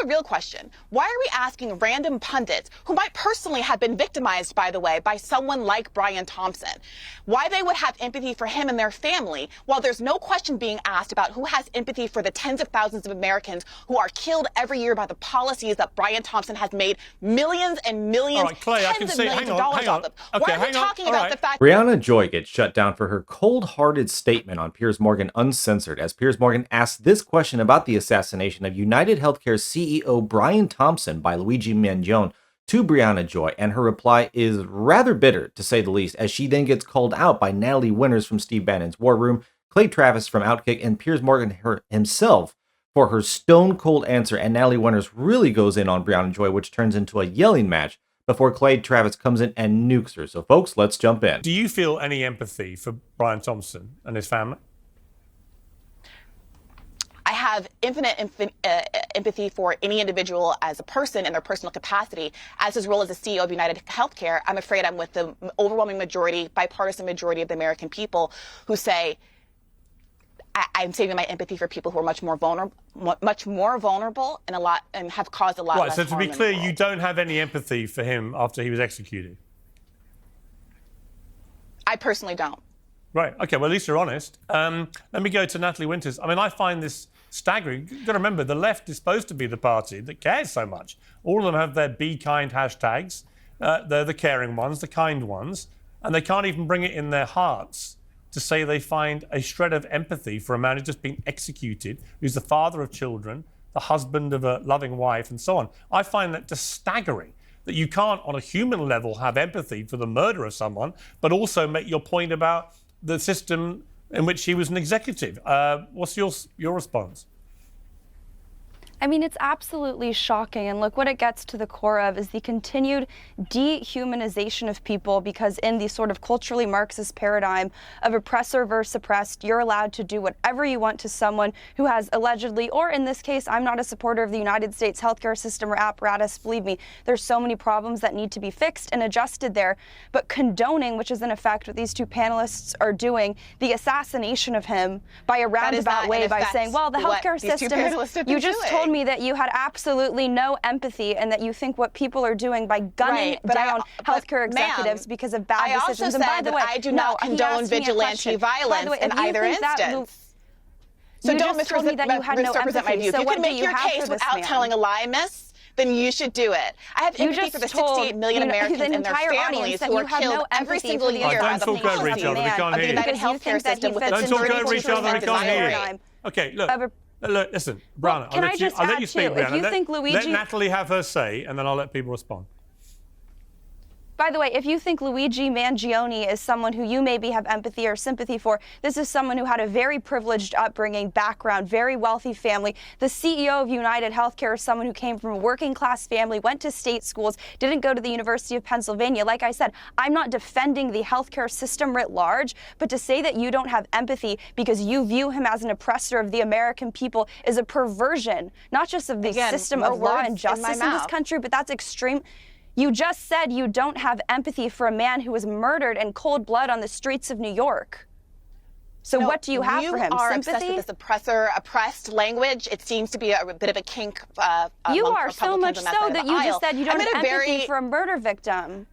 the real question. Why are we asking random pundits, who might personally have been victimized, by the way, by someone like Brian Thompson, why they would have empathy for him and their family, while there's no question being asked about who has empathy for the tens of thousands of Americans who are killed every year by the policies that Brian Thompson has made millions and millions, all right, Clay, tens of millions of dollars off of. Okay, why are we talking about the fact Briahna Joy gets shut down for her cold-hearted statement on Piers Morgan Uncensored, as Piers Morgan asked this question about the assassination of United Healthcare CEO Brian Thompson by Luigi Mangione to Briahna Joy, and her reply is rather bitter, to say the least, as she then gets called out by Natalie Winters from Steve Bannon's War Room, Clay Travis from Outkick, and Piers Morgan himself for her stone-cold answer, and Natalie Winters really goes in on Briahna Joy, which turns into a yelling match before Clay Travis comes in and nukes her. So, folks, let's jump in. Do you feel any empathy for Brian Thompson and his family? I have infinite empathy for any individual as a person in their personal capacity. As his role as the CEO of United Healthcare, I'm afraid I'm with the overwhelming majority, bipartisan majority of the American people who say, I'm saving my empathy for people who are much more vulnerable, and have caused a lot less harm. Right. So to be clear, you don't have any empathy for him after he was executed. I personally don't. Right. Okay. Well, at least you're honest. Let me go to Natalie Winters. I mean, I find this staggering. You've got to remember, the left is supposed to be the party that cares so much. All of them have their Be Kind hashtags. They're the caring ones, the kind ones, and they can't even bring it in their hearts to say they find a shred of empathy for a man who's just been executed, who's the father of children, the husband of a loving wife, and so on. I find that just staggering, that you can't, on a human level, have empathy for the murder of someone, but also make your point about the system in which he was an executive. What's your response? I mean, it's absolutely shocking. And look, what it gets to the core of is the continued dehumanization of people, because in the sort of culturally Marxist paradigm of oppressor versus oppressed, you're allowed to do whatever you want to someone who has allegedly, or in this case, I'm not a supporter of the United States healthcare system or apparatus. Believe me, there's so many problems that need to be fixed and adjusted there. But condoning, which is in effect what these two panelists are doing, the assassination of him by a roundabout way by saying, well, the healthcare system, you just told me that you had absolutely no empathy and that you think what people are doing by gunning down healthcare executives because of bad decisions. And by the way, I do not condone vigilante violence in either instance. So don't misrepresent my view. If you can make your case without telling a lie, miss, then you should do it. I have empathy for the 68 million Americans and their families who are killed every single year by the policies of the United Healthcare system with its 32% desire rate. Okay, look. Look, listen, Briahna, I'll let you speak, Briahna. Let Natalie have her say, and then I'll let people respond. By the way, if you think Luigi Mangione is someone who you maybe have empathy or sympathy for, this is someone who had a very privileged upbringing, background, very wealthy family. The CEO of United Healthcare is someone who came from a working class family, went to state schools, didn't go to the University of Pennsylvania. Like I said, I'm not defending the healthcare system writ large, but to say that you don't have empathy because you view him as an oppressor of the American people is a perversion, not just of the system of law and justice in this country, but that's extreme. You just said you don't have empathy for a man who was murdered in cold blood on the streets of New York. So what do you have for him? You are Sympathy? obsessed with this oppressed language. It seems to be a bit of a kink. You are so much so that you just said you don't have empathy for a murder victim.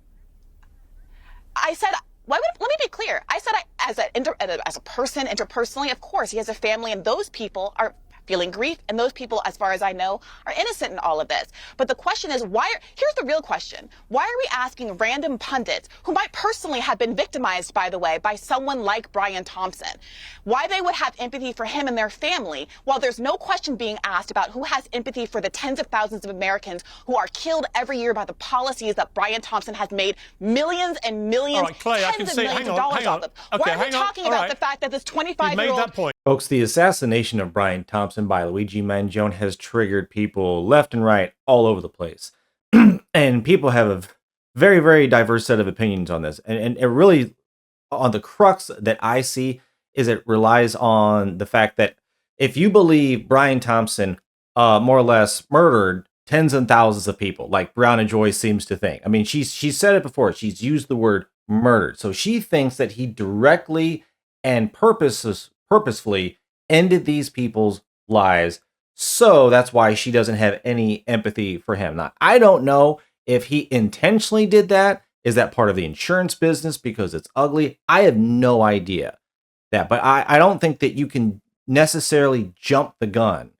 I said, let me be clear. I said as a person, interpersonally, of course, he has a family, and those people are feeling grief, and those people, as far as I know, are innocent in all of this. But the question is, here's the real question. Why are we asking random pundits, who might personally have been victimized, by the way, by someone like Brian Thompson, why they would have empathy for him and their family, while there's no question being asked about who has empathy for the tens of thousands of Americans who are killed every year by the policies that Brian Thompson has made millions and millions, tens of millions of dollars off of. Why are we talking about the fact that this 25-year-old... Folks, the assassination of Brian Thompson by Luigi Mangione has triggered people left and right all over the place. And people have a very, very diverse set of opinions on this. And it really, on the crux that I see, is it relies on the fact that if you believe Brian Thompson more or less murdered tens and thousands of people, like Briahna Joy seems to think. I mean, she's said it before. She's used the word murdered. So she thinks that he directly and purposefully ended these people's lives So that's why she doesn't have any empathy for him. Now, I don't know if he intentionally did that. Is that part of the insurance business because it's ugly? I have no idea that, but I don't think that you can necessarily jump the gun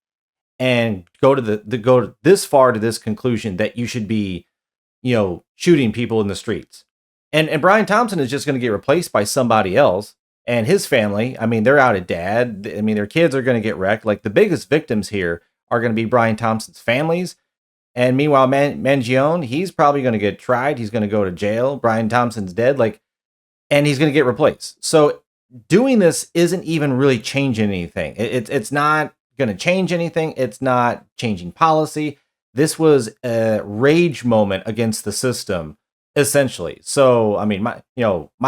and go to go this far to this conclusion that you should be, shooting people in the streets. And Brian Thompson is just going to get replaced by somebody else. And his family, I mean, they're out of dad. I mean, their kids are going to get wrecked. Like, the biggest victims here are going to be Brian Thompson's families. And meanwhile, Mangione, he's probably going to get tried. He's going to go to jail. Brian Thompson's dead. And he's going to get replaced. So doing this isn't even really changing anything. It's not going to change anything. It's not changing policy. This was a rage moment against the system, essentially. So, I mean, my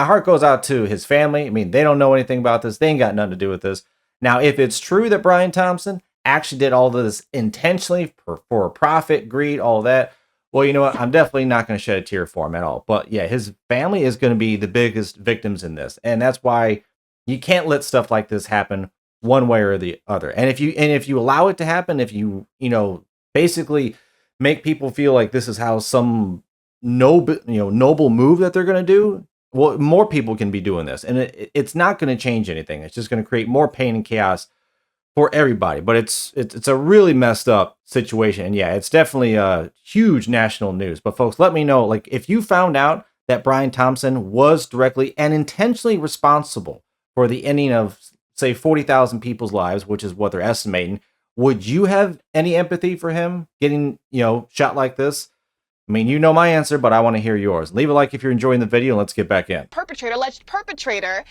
heart goes out to his family. I mean, they don't know anything about this. They ain't got nothing to do with this. Now, if it's true that Brian Thompson actually did all of this intentionally for profit, greed, all that, well, you know what? I'm definitely not going to shed a tear for him at all. But yeah, his family is going to be the biggest victims in this. And that's why you can't let stuff like this happen one way or the other. And if you allow it to happen, if you basically make people feel like this is how some noble move that they're going to do, well, more people can be doing this, and it's not going to change anything. It's just going to create more pain and chaos for everybody. But it's a really messed up situation, and yeah, it's definitely a huge national news. But folks, let me know, like, if you found out that Brian Thompson was directly and intentionally responsible for the ending of, say, 40,000 people's lives, which is what they're estimating, would you have any empathy for him getting shot like this? I mean, you know my answer, but I want to hear yours. Leave a like if you're enjoying the video, and let's get back in. Alleged perpetrator,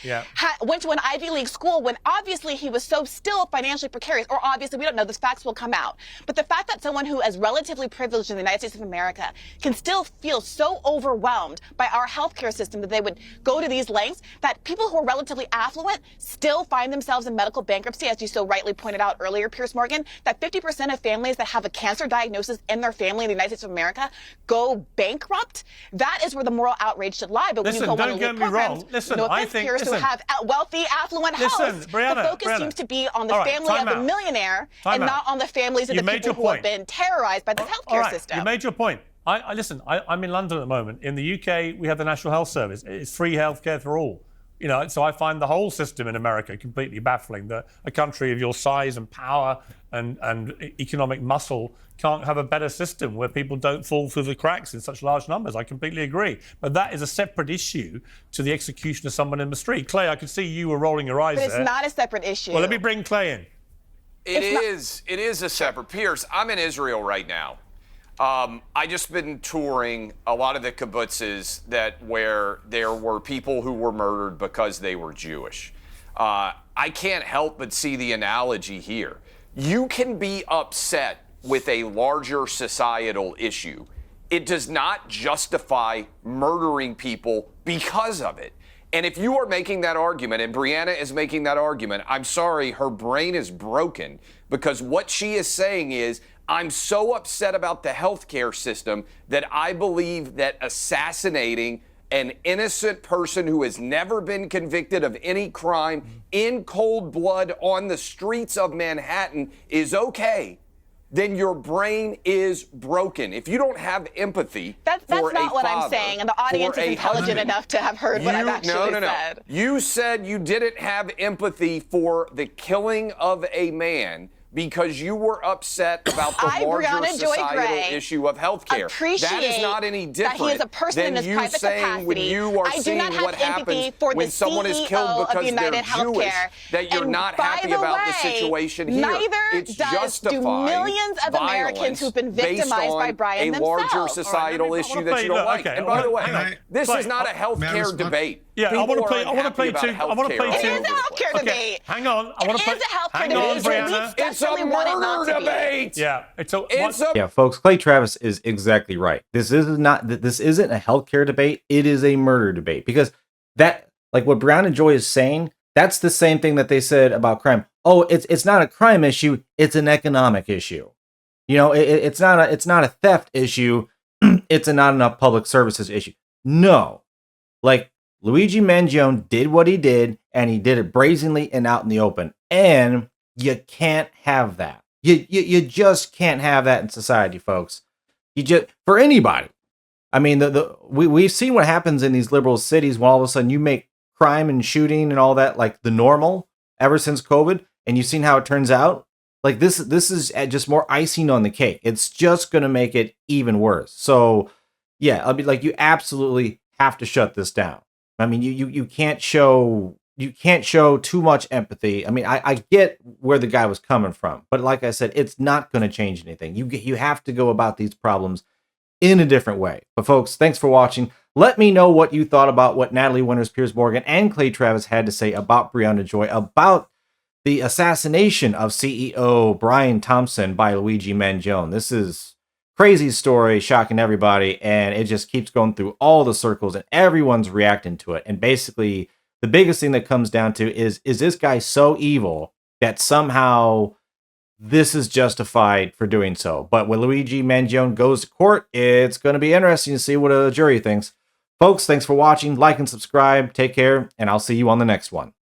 went to an Ivy League school when obviously he was so still financially precarious, or obviously we don't know, the facts will come out. But the fact that someone who is relatively privileged in the United States of America can still feel so overwhelmed by our healthcare system that they would go to these lengths, that people who are relatively affluent still find themselves in medical bankruptcy, as you so rightly pointed out earlier, Piers Morgan, that 50% of families that have a cancer diagnosis in their family in the United States of America go bankrupt. That is where the moral outrage should lie. But when you go on elite programs, I think who have wealthy, affluent hosts, the focus seems to be on the family of a millionaire and not on the families of the people who have been terrorized by this healthcare system. You made your point. I'm in London at the moment. In the UK, we have the National Health Service. It's free healthcare for all. So I find the whole system in America completely baffling, that a country of your size and power and economic muscle can't have a better system where people don't fall through the cracks in such large numbers. I completely agree. But that is a separate issue to the execution of someone in the street. Clay, I could see you were rolling your eyes there. But it's not a separate issue. Well, let me bring Clay in. It is a separate. Piers, I'm in Israel right now. I just been touring a lot of the kibbutzes where there were people who were murdered because they were Jewish. I can't help but see the analogy here. You can be upset with a larger societal issue. It does not justify murdering people because of it. And if you are making that argument, and Briahna is making that argument, I'm sorry, her brain is broken, because what she is saying is, I'm so upset about the healthcare system that I believe that assassinating an innocent person who has never been convicted of any crime in cold blood on the streets of Manhattan is okay. Then your brain is broken. If you don't have empathy that's not what I'm saying, and the audience is intelligent enough to have heard what I've actually said. You said you didn't have empathy for the killing of a man because you were upset about the larger societal issue of healthcare. That is not any different that he is a person in his than you private saying capacity. when you are seeing what happens when someone is killed because they're Jewish, that you're not happy about the situation here. It's justifying millions of Americans who've been victimized by Brian themselves. A larger societal issue that you don't like. And by the way, this is not a healthcare debate. Yeah, I want to play two. It is a healthcare debate. Hang on. I want to play. It is a healthcare debate. Briahna. It's a murder debate. Yeah, yeah, folks. Clay Travis is exactly right. This isn't a healthcare debate. It is a murder debate, because that, like what Briahna Joy is saying, that's the same thing that they said about crime. Oh, it's not a crime issue. It's an economic issue. It's not a theft issue. It's a not enough public services issue. No, like, Luigi Mangione did what he did, and he did it brazenly and out in the open. And you can't have that. You just can't have that in society, folks. You just, for anybody. I mean, we've seen what happens in these liberal cities when all of a sudden you make crime and shooting and all that like the normal ever since COVID, and you've seen how it turns out. Like this is just more icing on the cake. It's just going to make it even worse. So, yeah, I mean, like you absolutely have to shut this down. I mean, you can't show too much empathy. I mean, I get where the guy was coming from, but like I said, it's not going to change anything. You have to go about these problems in a different way. But folks, thanks for watching. Let me know what you thought about what Natalie Winters, Piers Morgan, and Clay Travis had to say about Briahna Joy, about the assassination of CEO Brian Thompson by Luigi Mangione. This is crazy story, shocking everybody, and it just keeps going through all the circles, and everyone's reacting to it. And basically, the biggest thing that comes down to is this guy so evil that somehow this is justified for doing so? But when Luigi Mangione goes to court, it's going to be interesting to see what a jury thinks. Folks, thanks for watching. Like and subscribe. Take care, and I'll see you on the next one.